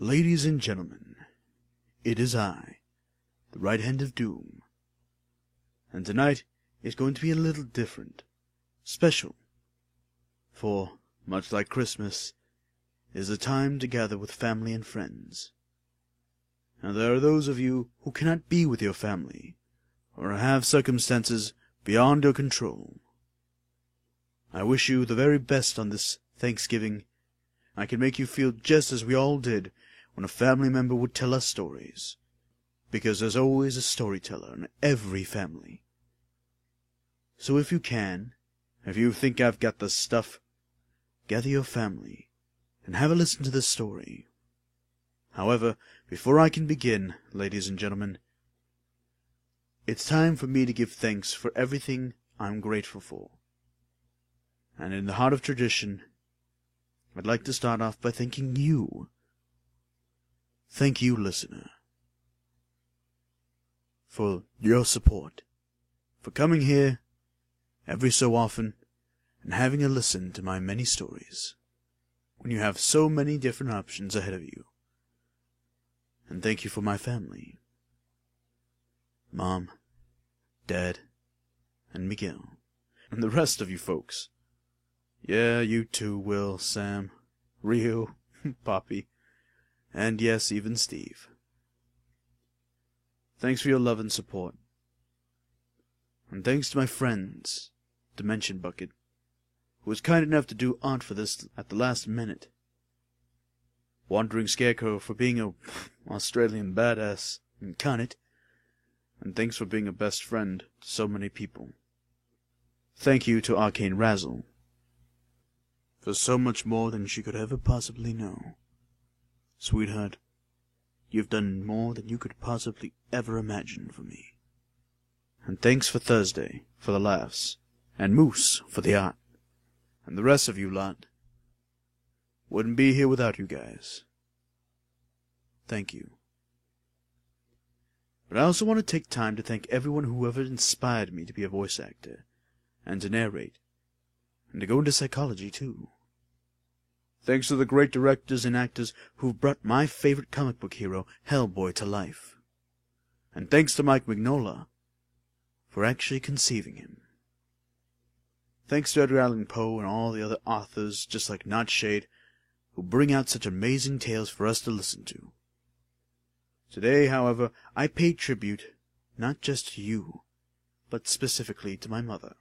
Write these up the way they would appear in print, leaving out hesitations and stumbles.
Ladies and gentlemen, it is I, the Right Hand of Doom. And tonight is going to be a little different, special. For, much like Christmas, it is a time to gather with family and friends. Now there are those of you who cannot be with your family, or have circumstances beyond your control. I wish you the very best on this Thanksgiving. I can make you feel just as we all did when a family member would tell us stories, because there's always a storyteller in every family. So if you can, if you think I've got the stuff, gather your family and have a listen to this story. However, before I can begin, ladies and gentlemen, it's time for me to give thanks for everything I'm grateful for. And in the heart of tradition, I'd like to start off by thanking you. Thank you, listener, for your support, for coming here every so often and having a listen to my many stories, when you have so many different options ahead of you. And thank you for my family, Mom, Dad, and Miguel, and the rest of you folks. Yeah, you too, Will, Sam, Rio, Poppy, and yes, even Steve. Thanks for your love and support. And thanks to my friends, Dimension Bucket, who was kind enough to do art for this at the last minute. Wandering Scarecrow for being a Australian badass and cunt. And thanks for being a best friend to so many people. Thank you to Arcane Razzle for so much more than she could ever possibly know. Sweetheart, you've done more than you could possibly ever imagine for me. And thanks for Thursday for the laughs, and Moose for the art, and the rest of you lot. Wouldn't be here without you guys. Thank you. But I also want to take time to thank everyone who ever inspired me to be a voice actor, and to narrate, and to go into psychology too. Thanks to the great directors and actors who've brought my favorite comic book hero, Hellboy, to life. And thanks to Mike Mignola for actually conceiving him. Thanks to Edgar Allan Poe and all the other authors just like Nightshade who bring out such amazing tales for us to listen to. Today, however, I pay tribute not just to you, but specifically to my mother,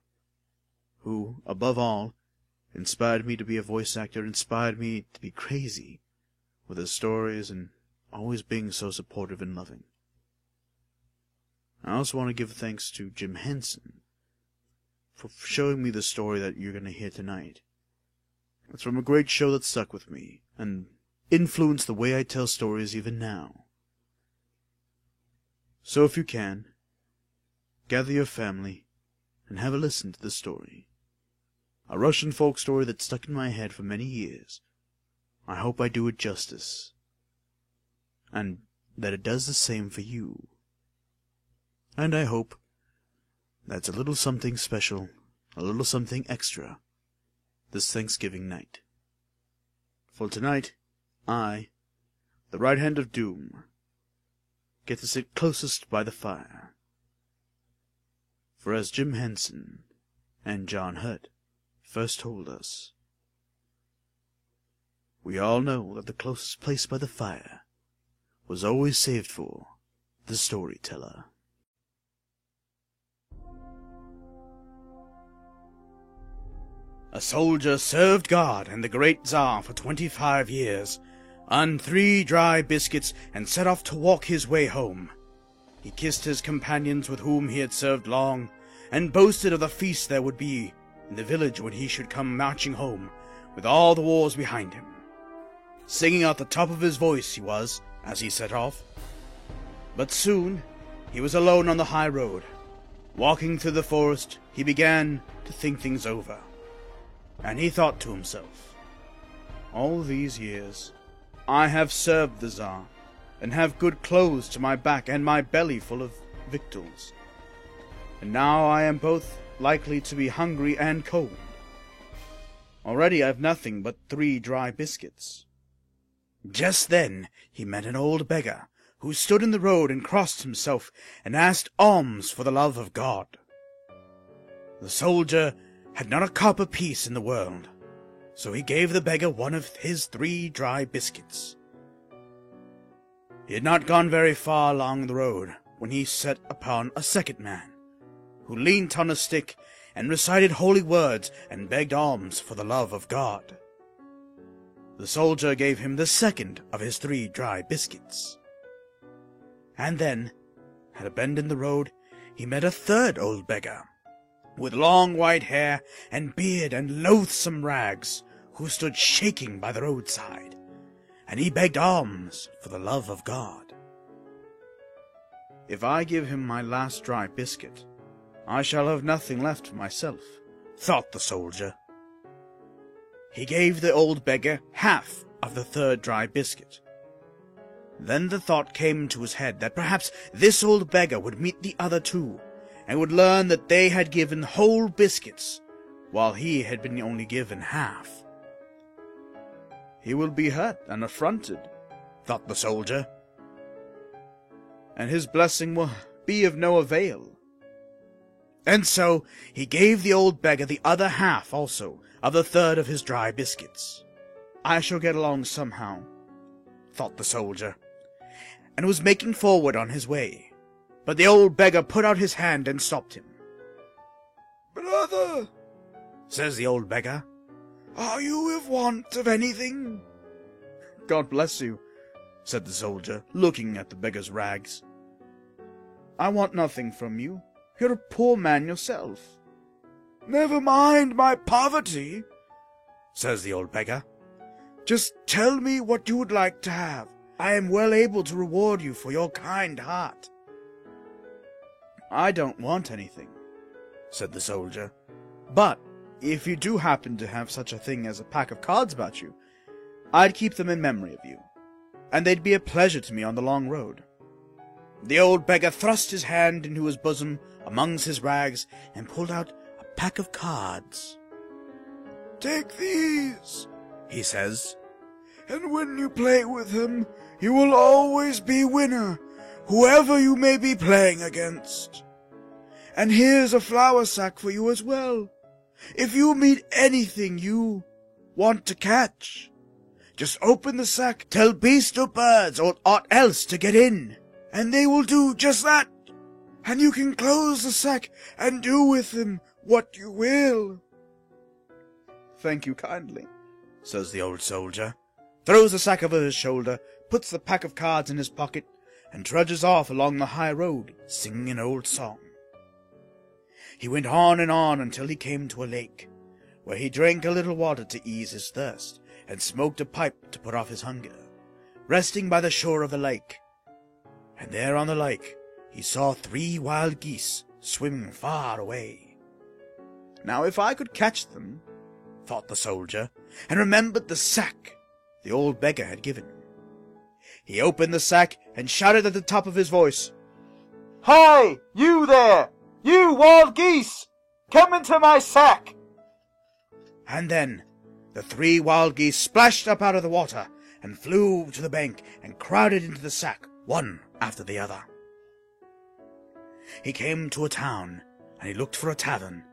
who, above all, inspired me to be a voice actor, inspired me to be crazy with her stories and always being so supportive and loving. I also want to give thanks to Jim Henson for showing me the story that you're going to hear tonight. It's from a great show that stuck with me and influenced the way I tell stories even now. So if you can, gather your family and have a listen to the story. A Russian folk story that stuck in my head for many years. I hope I do it justice. And that it does the same for you. And I hope that's a little something special, a little something extra, this Thanksgiving night. For tonight, I, the Right Hand of Doom, get to sit closest by the fire. For as Jim Henson and John Hurt first told us, we all know that the closest place by the fire was always saved for the storyteller. A soldier served God and the great Tsar for 25 years, earned 3 dry biscuits, and set off to walk his way home. He kissed his companions with whom he had served long, and boasted of the feast there would be in the village when he should come marching home, with all the wars behind him. Singing out the top of his voice he was, as he set off. But soon he was alone on the high road. Walking through the forest, he began to think things over. And he thought to himself, all these years I have served the Tsar, and have good clothes to my back and my belly full of victuals. And now I am both likely to be hungry and cold. Already I have nothing but 3 dry biscuits. Just then he met an old beggar, who stood in the road and crossed himself, and asked alms for the love of God. The soldier had not a copper piece in the world, so he gave the beggar one of his 3 dry biscuits. He had not gone very far along the road when he set upon a second man, who leant on a stick and recited holy words and begged alms for the love of God. The soldier gave him the second of his 3 dry biscuits. And then, at a bend in the road, he met a third old beggar, with long white hair and beard and loathsome rags, who stood shaking by the roadside, and he begged alms for the love of God. If I give him my last dry biscuit, I shall have nothing left for myself, thought the soldier. He gave the old beggar half of the 3rd dry biscuit. Then the thought came to his head that perhaps this old beggar would meet the other 2, and would learn that they had given whole biscuits, while he had been only given half. He will be hurt and affronted, thought the soldier, and his blessing will be of no avail. And so he gave the old beggar the other half also of the 3rd of his dry biscuits. I shall get along somehow, thought the soldier, and was making forward on his way. But the old beggar put out his hand and stopped him. "Brother," says the old beggar, "are you in want of anything?" "God bless you," said the soldier, looking at the beggar's rags. "I want nothing from you. You're a poor man yourself." "Never mind my poverty," says the old beggar. "Just tell me what you would like to have. I am well able to reward you for your kind heart." "I don't want anything," said the soldier. "But if you do happen to have such a thing as a pack of cards about you, I'd keep them in memory of you, and they'd be a pleasure to me on the long road." The old beggar thrust his hand into his bosom amongst his rags and pulled out a pack of cards. "Take these," he says, "and when you play with them, you will always be winner, whoever you may be playing against. And here's a flour sack for you as well. If you meet anything you want to catch, just open the sack, tell beasts or birds or aught else to get in, and they will do just that. And you can close the sack and do with them what you will." "Thank you kindly," says the old soldier, throws the sack over his shoulder, puts the pack of cards in his pocket, and trudges off along the high road, singing an old song. He went on and on until he came to a lake, where he drank a little water to ease his thirst, and smoked a pipe to put off his hunger, resting by the shore of the lake. And there on the lake he saw 3 wild geese swimming far away. "Now if I could catch them," thought the soldier, and remembered the sack the old beggar had given him. He opened the sack and shouted at the top of his voice, "Hi, you there! You wild geese! Come into my sack!" And then the 3 wild geese splashed up out of the water and flew to the bank and crowded into the sack, one after the other. He came to a town, and he looked for a tavern,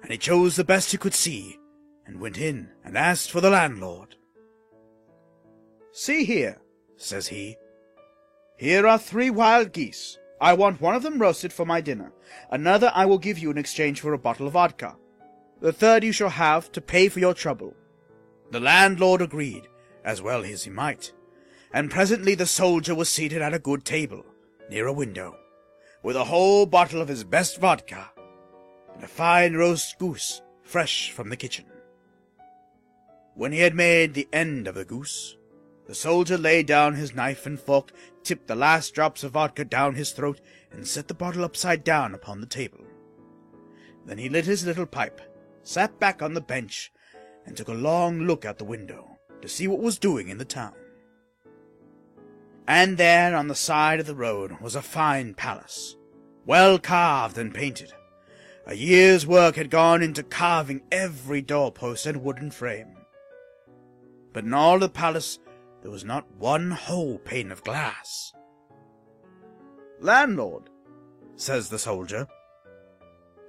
and he chose the best he could see, and went in and asked for the landlord. "See here," says he, "here are 3 wild geese. I want one of them roasted for my dinner. Another I will give you in exchange for a bottle of vodka. The third you shall have to pay for your trouble." The landlord agreed, as well as he might, and presently the soldier was seated at a good table, near a window, with a whole bottle of his best vodka, and a fine roast goose fresh from the kitchen. When he had made the end of the goose, the soldier laid down his knife and fork, tipped the last drops of vodka down his throat, and set the bottle upside down upon the table. Then he lit his little pipe, sat back on the bench, and took a long look out the window to see what was doing in the town. And there on the side of the road was a fine palace, well carved and painted. A year's work had gone into carving every doorpost and wooden frame. But in all the palace there was not one whole pane of glass. "Landlord," says the soldier,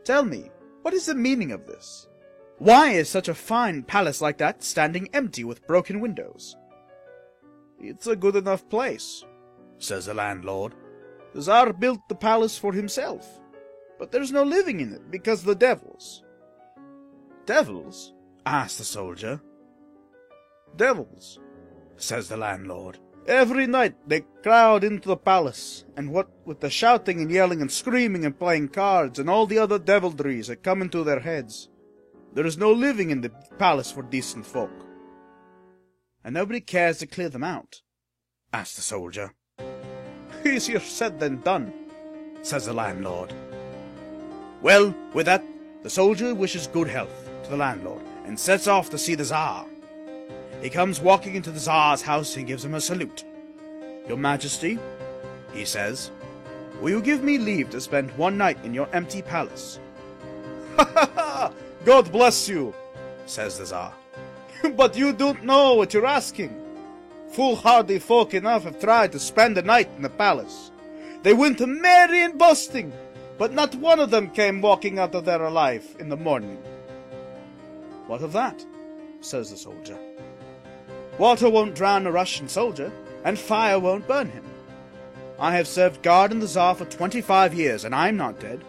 "tell me, what is the meaning of this? Why is such a fine palace like that standing empty with broken windows?" "It's a good enough place," says the landlord. "The Tsar built the palace for himself, but there's no living in it because of the devils." "Devils?" asked the soldier. "Devils," says the landlord. "Every night they crowd into the palace, and what with the shouting and yelling and screaming and playing cards and all the other deviltries that come into their heads, there is no living in the palace for decent folk." "And nobody cares to clear them out?" asked the soldier. "Easier said than done," says the landlord. Well, with that, the soldier wishes good health to the landlord and sets off to see the Tsar. He comes walking into the Tsar's house and gives him a salute. "Your Majesty," he says, "will you give me leave to spend one night in your empty palace?" "Ha ha ha! God bless you," says the Tsar. "But you don't know what you're asking. Foolhardy folk enough have tried to spend the night in the palace. They went merry and boasting, but not one of them came walking out of there alive in the morning." "What of that?" says the soldier. "Water won't drown a Russian soldier, and fire won't burn him. I have served guard in the Tsar for 25 years, and I'm not dead.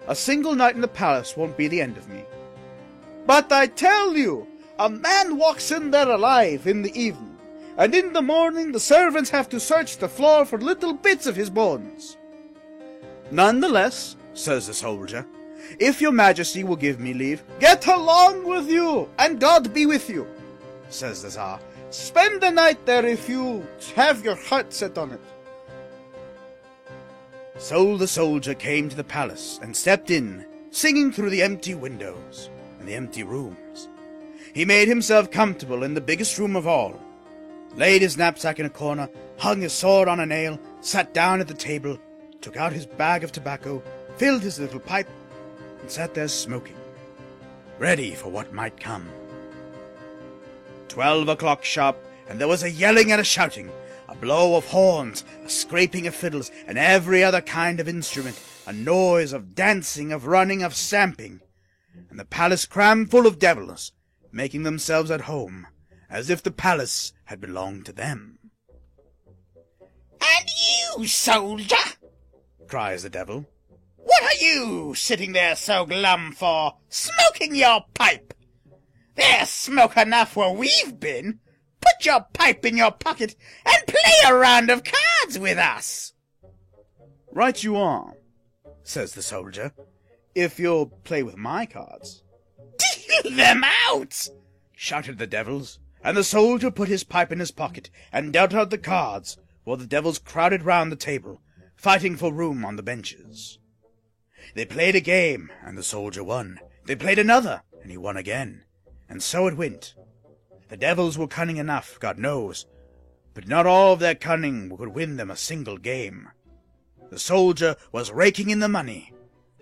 A single night in the palace won't be the end of me." "But I tell you, a man walks in there alive in the evening, and in the morning the servants have to search the floor for little bits of his bones." "Nonetheless," says the soldier, "if your Majesty will give me leave—" "Get along with you, and God be with you," says the Tsar. "Spend the night there if you have your heart set on it." So the soldier came to the palace and stepped in, singing through the empty windows and the empty rooms. He made himself comfortable in the biggest room of all, laid his knapsack in a corner, hung his sword on a nail, sat down at the table, took out his bag of tobacco, filled his little pipe, and sat there smoking, ready for what might come. 12 o'clock sharp, and there was a yelling and a shouting, a blow of horns, a scraping of fiddles, and every other kind of instrument, a noise of dancing, of running, of stamping, and the palace crammed full of devils, making themselves at home, as if the palace had belonged to them. "And you, soldier," cries the devil, "what are you sitting there so glum for, smoking your pipe? There's smoke enough where we've been. Put your pipe in your pocket and play a round of cards with us." "Right you are," says the soldier, "if you'll play with my cards." "Deal them out!" shouted the devils, and the soldier put his pipe in his pocket and dealt out the cards, while the devils crowded round the table, fighting for room on the benches. They played a game, and the soldier won. They played another, and he won again. And so it went. The devils were cunning enough, God knows, but not all of their cunning could win them a single game. The soldier was raking in the money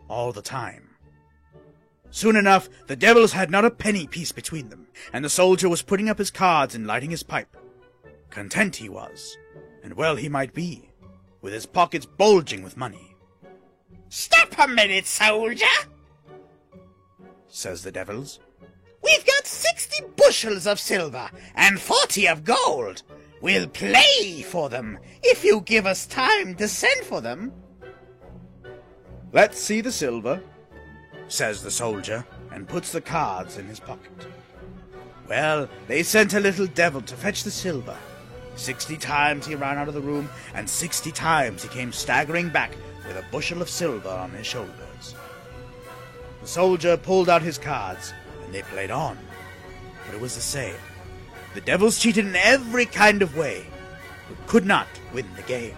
all the time. Soon enough, the devils had not a penny piece between them, and the soldier was putting up his cards and lighting his pipe. Content he was, and well he might be, with his pockets bulging with money. "Stop a minute, soldier," says the devils. "We've got 60 bushels of silver and 40 of gold. We'll play for them if you give us time to send for them." "Let's see the silver," says the soldier, and puts the cards in his pocket. Well, they sent a little devil to fetch the silver. 60 times he ran out of the room, and 60 times he came staggering back with a bushel of silver on his shoulders. The soldier pulled out his cards, and they played on, but it was the same. The devils cheated in every kind of way, but could not win the game.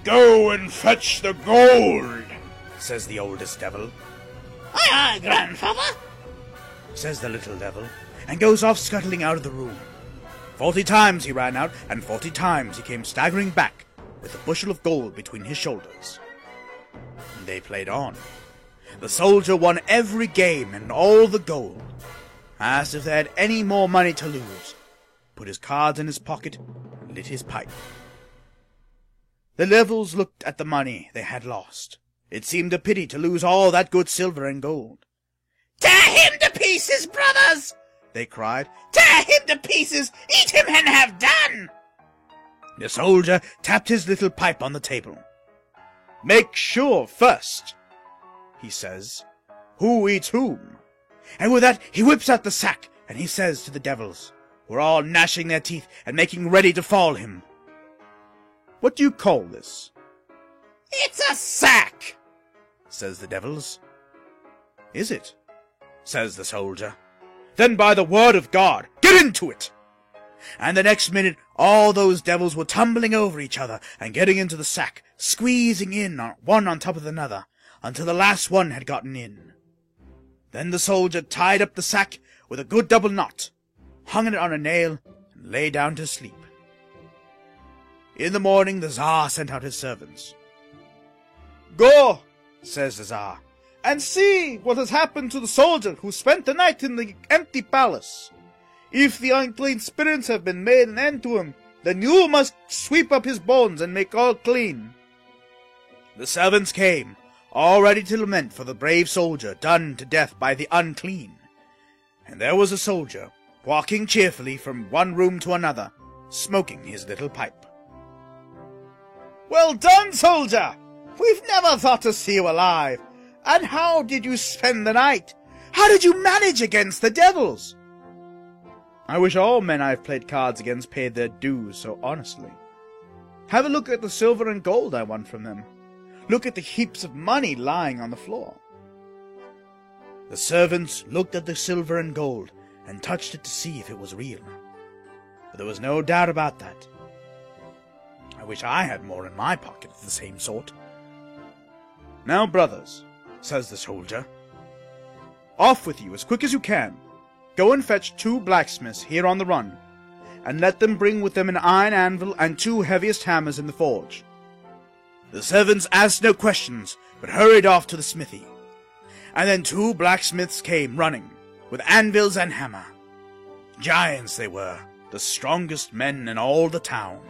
"Go and fetch the gold," says the oldest devil. "Aye, aye, grandfather," says the little devil, and goes off scuttling out of the room. 40 times he ran out, and 40 times he came staggering back with a bushel of gold between his shoulders. And they played on. The soldier won every game and all the gold. Asked if they had any more money to lose, put his cards in his pocket, and lit his pipe. The devils looked at the money they had lost. It seemed a pity to lose all that good silver and gold. "Tear him to pieces, brothers!" they cried. "Tear him to pieces! Eat him and have done!" The soldier tapped his little pipe on the table. "Make sure first," he says, "who eats whom." And with that he whips out the sack, and he says to the devils, who are all gnashing their teeth and making ready to fall him, "What do you call this?" "It's a sack," says the devils. "Is it?" says the soldier. "Then by the word of God, get into it!" And the next minute all those devils were tumbling over each other and getting into the sack, squeezing in one on top of another, until the last one had gotten in. Then the soldier tied up the sack with a good double knot, hung it on a nail, and lay down to sleep. In the morning the Tsar sent out his servants. "Go," says the Tsar, "and see what has happened to the soldier who spent the night in the empty palace. If the unclean spirits have been made an end to him, then you must sweep up his bones and make all clean." The servants came, all ready to lament for the brave soldier done to death by the unclean. And there was a soldier, walking cheerfully from one room to another, smoking his little pipe. "Well done, soldier! We've never thought to see you alive. And how did you spend the night? How did you manage against the devils?" "I wish all men I've played cards against paid their dues so honestly. Have a look at the silver and gold I won from them. Look at the heaps of money lying on the floor." The servants looked at the silver and gold and touched it to see if it was real. But there was no doubt about that. I wish I had more in my pocket of the same sort. "Now, brothers," says the soldier, "off with you as quick as you can. Go and fetch 2 blacksmiths here on the run, and let them bring with them an iron anvil and 2 heaviest hammers in the forge." The servants asked no questions, but hurried off to the smithy. And then 2 blacksmiths came running, with anvils and hammer. Giants they were, the strongest men in all the town.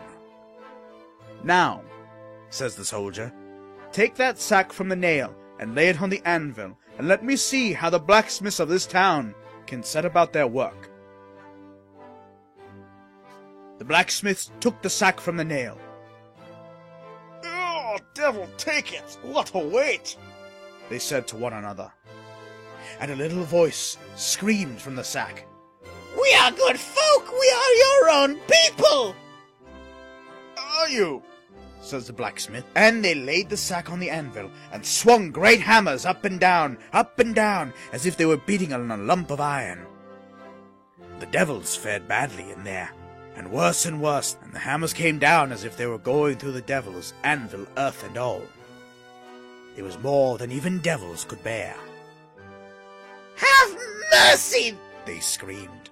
"Now," says the soldier, "take that sack from the nail and lay it on the anvil, and let me see how the blacksmiths of this town can set about their work." The blacksmiths took the sack from the nail. "Oh, devil take it! What a weight!" they said to one another. And a little voice screamed from the sack, "We are good folk! We are your own people!" "Are you?" says the blacksmith. And they laid the sack on the anvil and swung great hammers up and down, as if they were beating on a lump of iron. The devils fared badly in there, and worse, and the hammers came down as if they were going through the devils, anvil, earth, and all. It was more than even devils could bear. "Have mercy!" they screamed.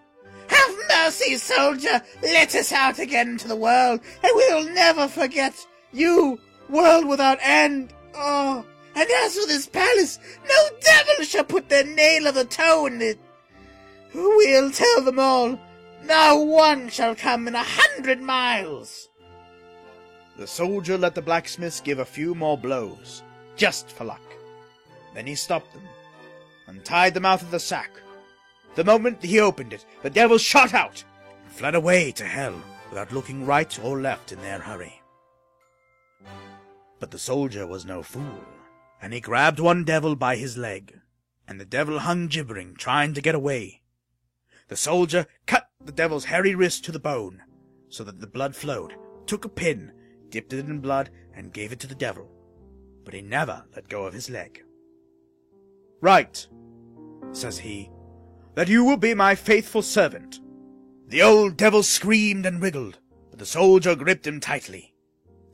"Have mercy, soldier! Let us out again into the world, and we'll never forget you, world without end! Oh, and as for this palace, no devil shall put their nail of the toe in it! We'll tell them all, no one shall come in 100 miles!" The soldier let the blacksmiths give a few more blows, just for luck. Then he stopped them, untied the mouth of the sack. The moment he opened it, the devils shot out and fled away to hell without looking right or left in their hurry. But the soldier was no fool, and he grabbed one devil by his leg, and the devil hung gibbering, trying to get away. The soldier cut the devil's hairy wrist to the bone, so that the blood flowed, took a pin, dipped it in blood, and gave it to the devil, but he never let go of his leg. "Right," says he, "that you will be my faithful servant." The old devil screamed and wriggled, but the soldier gripped him tightly.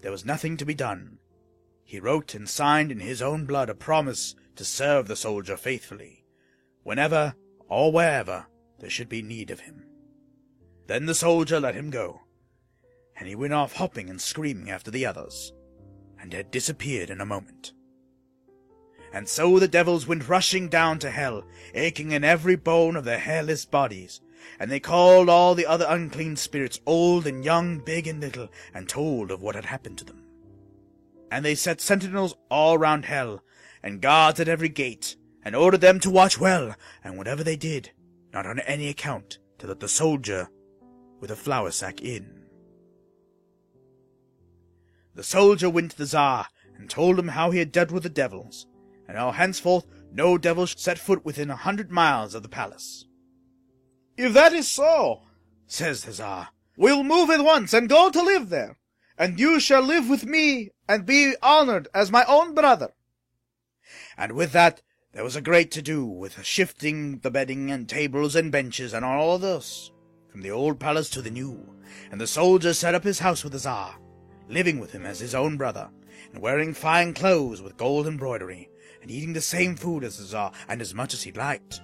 There was nothing to be done. He wrote and signed in his own blood a promise to serve the soldier faithfully, whenever or wherever there should be need of him. Then the soldier let him go, and he went off hopping and screaming after the others, and had disappeared in a moment. And so the devils went rushing down to hell, aching in every bone of their hairless bodies, and they called all the other unclean spirits, old and young, big and little, and told of what had happened to them. And they set sentinels all round hell, and guards at every gate, and ordered them to watch well, and whatever they did, not on any account to let the soldier with a flour sack in. The soldier went to the Tsar, and told him how he had dealt with the devils, and how henceforth no devil should set foot within 100 miles of the palace. "If that is so," says the Tsar, "we'll move at once and go to live there, and you shall live with me and be honored as my own brother." And with that there was a great to-do, with shifting the bedding and tables and benches and all this, from the old palace to the new, and the soldier set up his house with the Tsar, living with him as his own brother, and wearing fine clothes with gold embroidery, and eating the same food as the Tsar, and as much as he liked.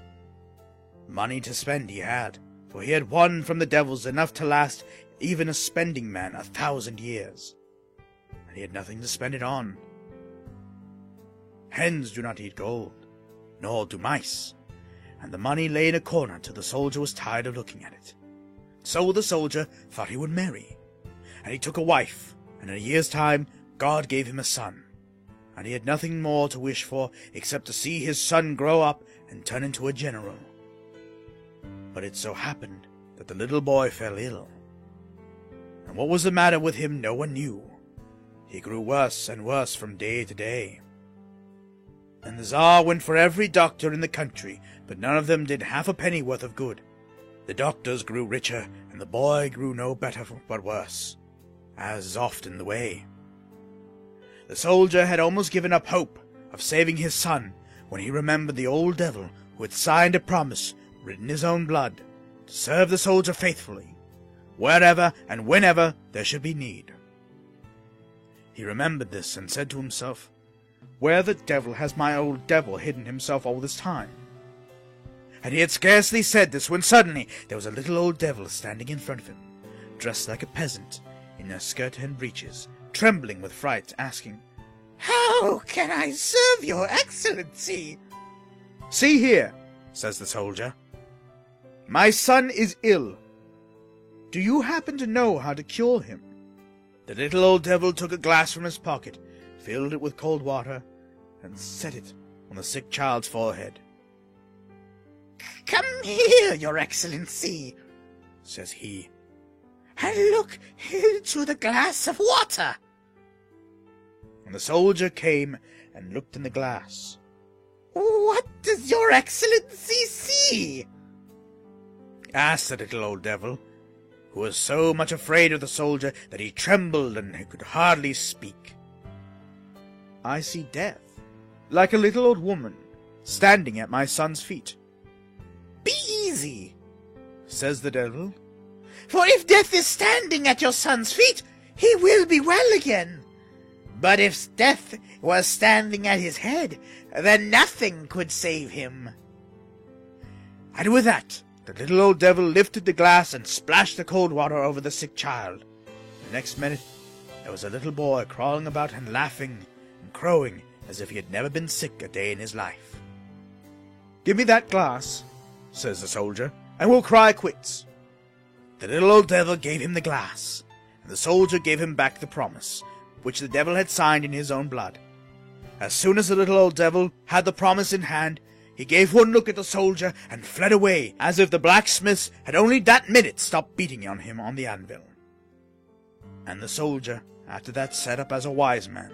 Money to spend he had, for he had won from the devils enough to last even a spending man 1,000 years, and he had nothing to spend it on. Hens do not eat gold, nor do mice, and the money lay in a corner till the soldier was tired of looking at it. So the soldier thought he would marry, and he took a wife, and in a year's time God gave him a son, and he had nothing more to wish for except to see his son grow up and turn into a general. But it so happened that the little boy fell ill, and what was the matter with him no one knew. He grew worse and worse from day to day, and the Tsar went for every doctor in the country, but none of them did half a penny worth of good. The doctors grew richer, and the boy grew no better but worse, as is often the way. The soldier had almost given up hope of saving his son when he remembered the old devil who had signed a promise, written in his own blood, to serve the soldier faithfully, wherever and whenever there should be need. He remembered this and said to himself, "Where the devil has my old devil hidden himself all this time?" And he had scarcely said this when suddenly there was a little old devil standing in front of him, dressed like a peasant, in a skirt and breeches, trembling with fright, asking, "How can I serve your excellency?" "See here," says the soldier, "my son is ill. Do you happen to know how to cure him?" The little old devil took a glass from his pocket, filled it with cold water, and set it on the sick child's forehead. "Come here, your excellency," says he, "and look into the glass of water." And the soldier came and looked in the glass. "What does your excellency see?" asked the little old devil, who was so much afraid of the soldier that he trembled and he could hardly speak. "I see death, like a little old woman, standing at my son's feet." "Be easy," says the devil, "for if death is standing at your son's feet, he will be well again. But if death was standing at his head, then nothing could save him." And with that, the little old devil lifted the glass and splashed the cold water over the sick child. The next minute, there was a little boy crawling about and laughing and crowing as if he had never been sick a day in his life. "Give me that glass," says the soldier, "and we'll cry quits." The little old devil gave him the glass, and the soldier gave him back the promise, which the devil had signed in his own blood. As soon as the little old devil had the promise in hand, he gave one look at the soldier and fled away, as if the blacksmiths had only that minute stopped beating on him on the anvil. And the soldier, after that, set up as a wise man,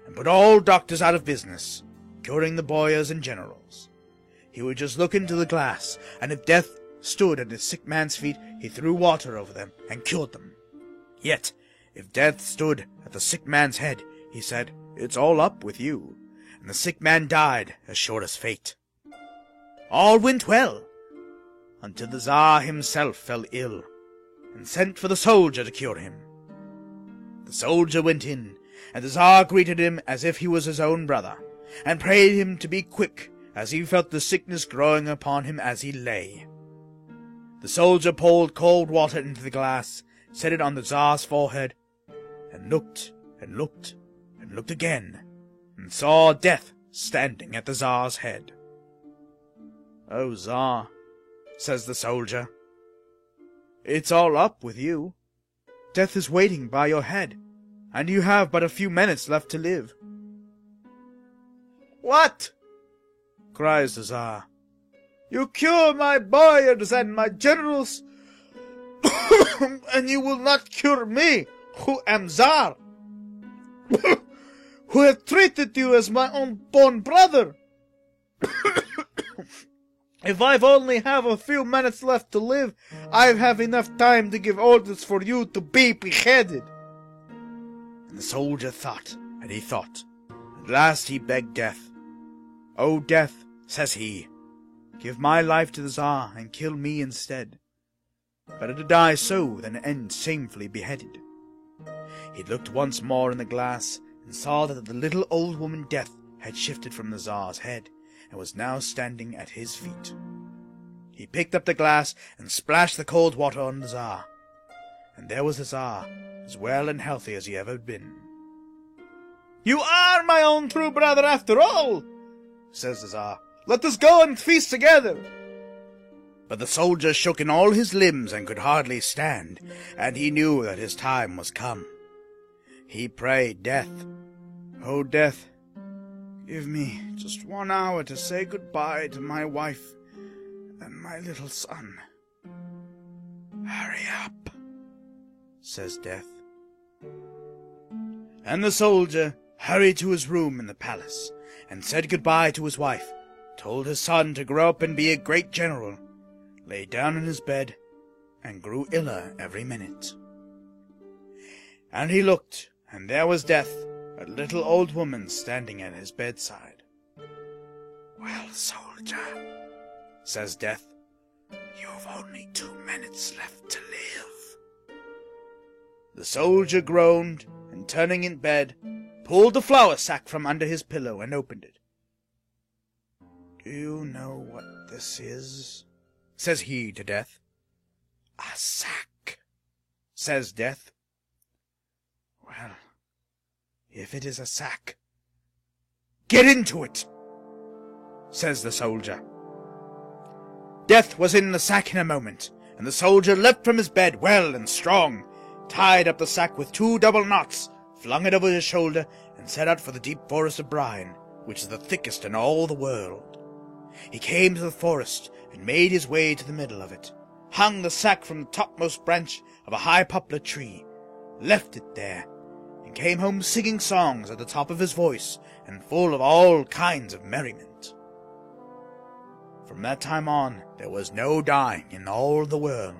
and put all doctors out of business, curing the boyars and generals. He would just look into the glass, and if death stood at the sick man's feet, he threw water over them and cured them. Yet, if death stood at the sick man's head, he said, "It's all up with you," and the sick man died as sure as fate. All went well, until the Tsar himself fell ill, and sent for the soldier to cure him. The soldier went in, and the Tsar greeted him as if he was his own brother, and prayed him to be quick, as he felt the sickness growing upon him as he lay. The soldier poured cold water into the glass, set it on the Tsar's forehead, and looked and looked and looked again, and saw death standing at the Tsar's head. "Oh, Tsar," says the soldier, It's all up with you. Death is waiting by your head, and you have but a few minutes left to live." "What?" cries the Tsar. "You cure my boyars and my generals, and you will not cure me, who am Tsar, who have treated you as my own born brother. If I've only have a few minutes left to live, I have enough time to give orders for you to be beheaded." And the soldier thought, and he thought. At last he begged Death. "O Death," says he, "give my life to the Tsar and kill me instead. Better to die so than end shamefully beheaded." He looked once more in the glass and saw that the little old woman Death had shifted from the Tsar's head and was now standing at his feet. He picked up the glass and splashed the cold water on the Tsar, and there was the Tsar, as well and healthy as he ever had been. "You are my own true brother after all," says the Tsar. "Let us go and feast together." But the soldier shook in all his limbs and could hardly stand, and he knew that his time was come. He prayed Death, "O Death, give me just 1 hour to say goodbye to my wife and my little son." "Hurry up," says Death. And the soldier hurried to his room in the palace and said goodbye to his wife, told his son to grow up and be a great general, lay down in his bed, and grew iller every minute. And he looked, and there was Death, a little old woman standing at his bedside. "Well, soldier," says Death, "you've only 2 minutes left to live." The soldier groaned, and turning in bed, pulled the flour sack from under his pillow and opened it. "Do you know what this is?" says he to Death. "A sack," says Death. "Well, if it is a sack, get into it," says the soldier. Death was in the sack in a moment, and the soldier leapt from his bed well and strong, tied up the sack with 2 double knots, flung it over his shoulder, and set out for the deep forest of Brian, which is the thickest in all the world. He came to the forest, and made his way to the middle of it, hung the sack from the topmost branch of a high poplar tree, left it there, and came home singing songs at the top of his voice, and full of all kinds of merriment. From that time on, there was no dying in all the world.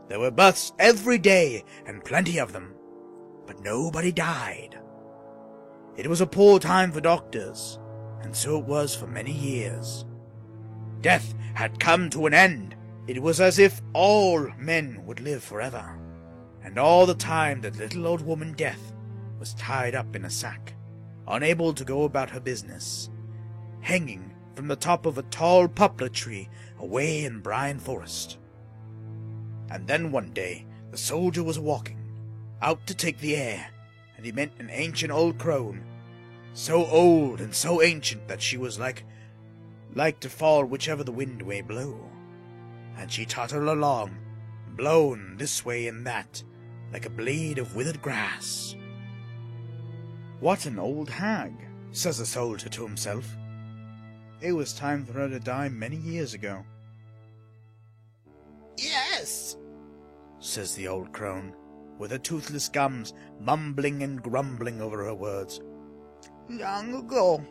There were births every day, and plenty of them, but nobody died. It was a poor time for doctors, and so it was for many years. Death had come to an end. It was as if all men would live forever, and all the time that little old woman Death was tied up in a sack, unable to go about her business, hanging from the top of a tall poplar tree away in Brian Forest. And then one day the soldier was walking, out to take the air, and he met an ancient old crone, so old and so ancient that she was like to fall whichever the wind may blow, and she tottered along, blown this way and that, like a blade of withered grass. "What an old hag," says the soldier to himself. "It was time for her to die many years ago." "Yes," says the old crone, with her toothless gums mumbling and grumbling over her words. "Long ago,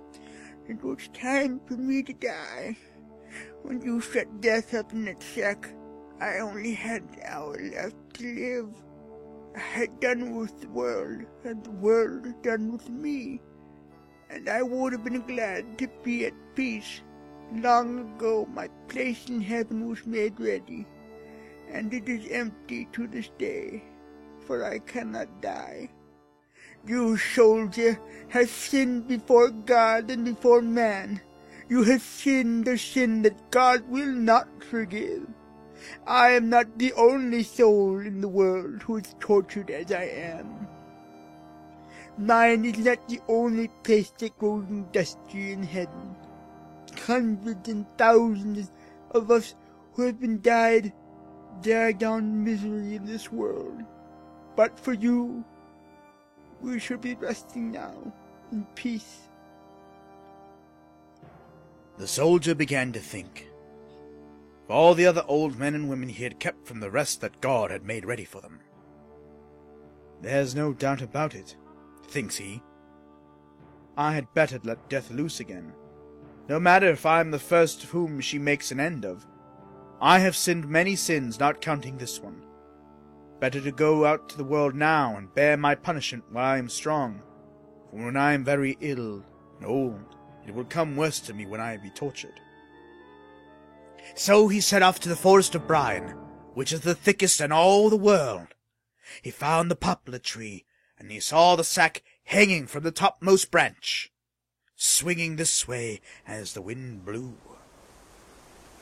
it was time for me to die. When you shut Death up in that sack, I only had an hour left to live. I had done with the world, and the world had done with me, and I would have been glad to be at peace. Long ago my place in heaven was made ready, and it is empty to this day, for I cannot die. You, soldier, have sinned before God and before man. You have sinned a sin that God will not forgive. I am not the only soul in the world who is tortured as I am. Mine is not the only place that grows industry in heaven. Hundreds and thousands of us who have been died dragged on misery in this world. But for you, we should be resting now, in peace. The soldier began to think of all the other old men and women he had kept from the rest that God had made ready for them. There's no doubt about it, thinks he. I had better let death loose again, no matter if I am the first of whom she makes an end of. I have sinned many sins, not counting this one. Better to go out to the world now and bear my punishment while I am strong, for when I am very ill and old, it will come worse to me when I be tortured. So he set off to the forest of Brian, which is the thickest in all the world. He found the poplar tree, and he saw the sack hanging from the topmost branch, swinging this way as the wind blew.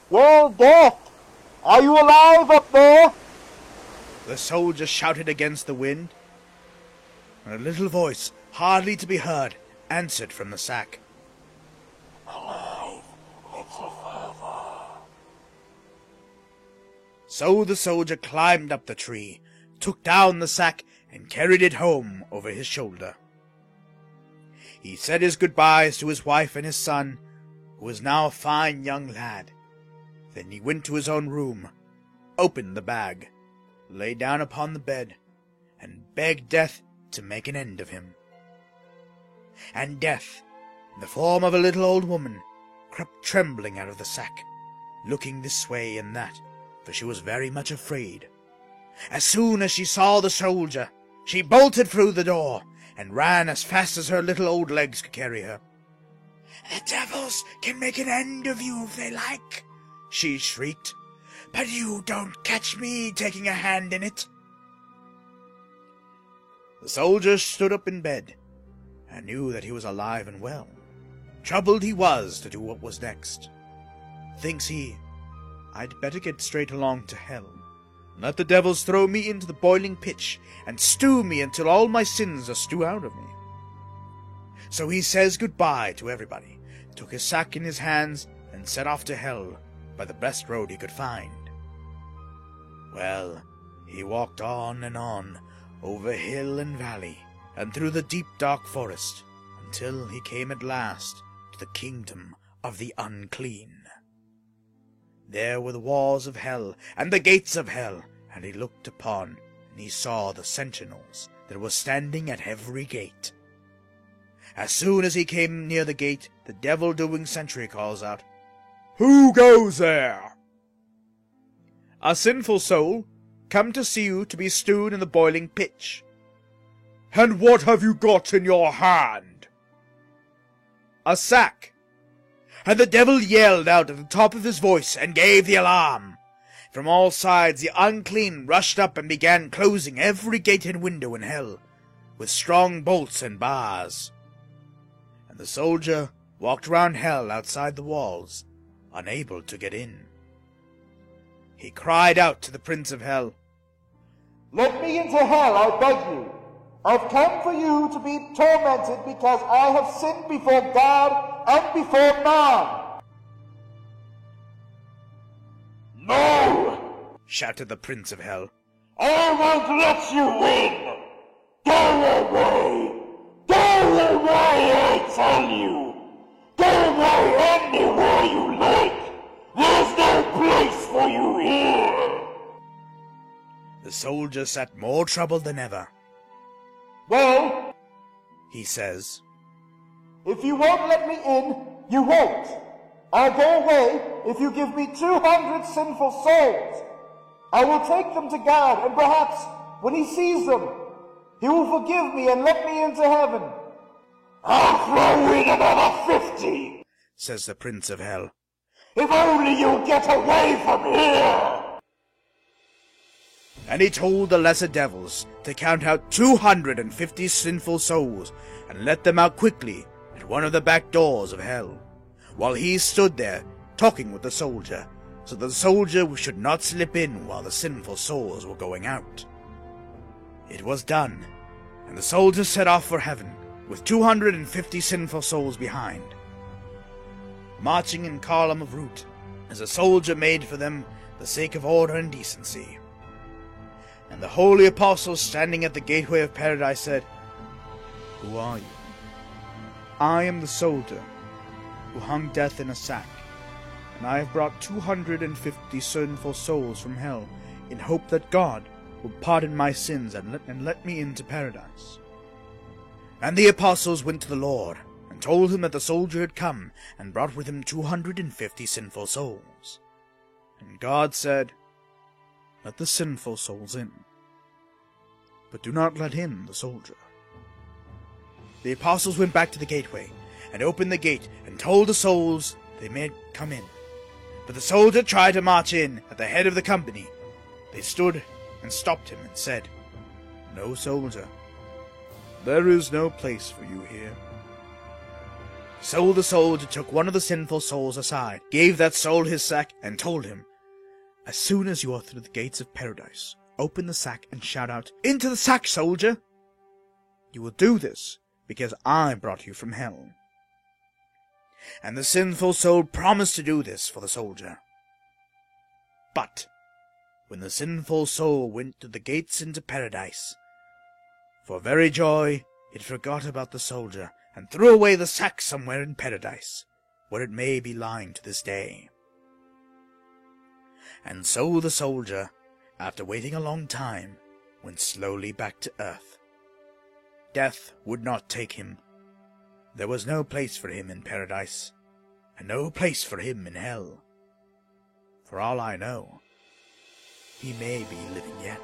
"Well, Death, are you alive up there?" The soldier shouted against the wind, and a little voice, hardly to be heard, answered from the sack. "Alive, little further." So the soldier climbed up the tree, took down the sack, and carried it home over his shoulder. He said his goodbyes to his wife and his son, who was now a fine young lad. Then he went to his own room, opened the bag, lay down upon the bed, and begged Death to make an end of him. And Death, in the form of a little old woman, crept trembling out of the sack, looking this way and that, for she was very much afraid. As soon as she saw the soldier, she bolted through the door, and ran as fast as her little old legs could carry her. "The devils can make an end of you if they like," she shrieked, "but you don't catch me taking a hand in it." The soldier stood up in bed, and knew that he was alive and well. Troubled he was to do what was next. Thinks he, I'd better get straight along to hell, and let the devils throw me into the boiling pitch, and stew me until all my sins are stewed out of me. So he says goodbye to everybody, took his sack in his hands, and set off to hell by the best road he could find. Well, he walked on and on, over hill and valley, and through the deep dark forest, until he came at last to the kingdom of the unclean. There were the walls of hell, and the gates of hell, and he looked upon, and he saw the sentinels that were standing at every gate. As soon as he came near the gate, the devil doing sentry calls out, "Who goes there?" "A sinful soul, come to see you to be stewed in the boiling pitch." "And what have you got in your hand?" "A sack." And the devil yelled out at the top of his voice and gave the alarm. From all sides the unclean rushed up and began closing every gate and window in hell, with strong bolts and bars. And the soldier walked round hell outside the walls, unable to get in. He cried out to the prince of hell, "Let me into hell, I beg you. I've come for you to be tormented because I have sinned before God and before man." "No!" shouted the prince of hell. "I won't let you in! Go away! Go away, I tell you! Go away anywhere you like! There's no place for you here!" The soldier sat more troubled than ever. "Well," he says, "if you won't let me in, you won't. I'll go away if you give me 200 sinful souls. I will take them to God, and perhaps, when he sees them, he will forgive me and let me into heaven." "I'll throw in another 50, says the prince of hell. "if only you'll get away from here." And he told the lesser devils to count out 250 sinful souls, and let them out quickly at one of the back doors of hell, while he stood there talking with the soldier, so the soldier should not slip in while the sinful souls were going out. It was done, and the soldier set off for heaven, with 250 sinful souls behind. Marching in column of route, as the soldier made for them, the sake of order and decency. And the holy apostles standing at the gateway of paradise said, "Who are you?" "I am the soldier who hung death in a sack, and I have brought 250 sinful souls from hell in hope that God will pardon my sins and let me into paradise." And the apostles went to the Lord and told him that the soldier had come and brought with him 250 sinful souls. And God said, "Let the sinful souls in, but do not let in the soldier." The apostles went back to the gateway and opened the gate and told the souls they may come in. But the soldier tried to march in at the head of the company. They stood and stopped him and said, "No, soldier, there is no place for you here." So the soldier took one of the sinful souls aside, gave that soul his sack, and told him, "As soon as you are through the gates of paradise, open the sack and shout out, 'Into the sack, soldier!' You will do this because I brought you from hell." And the sinful soul promised to do this for the soldier. But when the sinful soul went to the gates into paradise, for very joy it forgot about the soldier and threw away the sack somewhere in paradise, where it may be lying to this day. And so the soldier, after waiting a long time, went slowly back to earth. Death would not take him. There was no place for him in paradise, and no place for him in hell. For all I know, he may be living yet.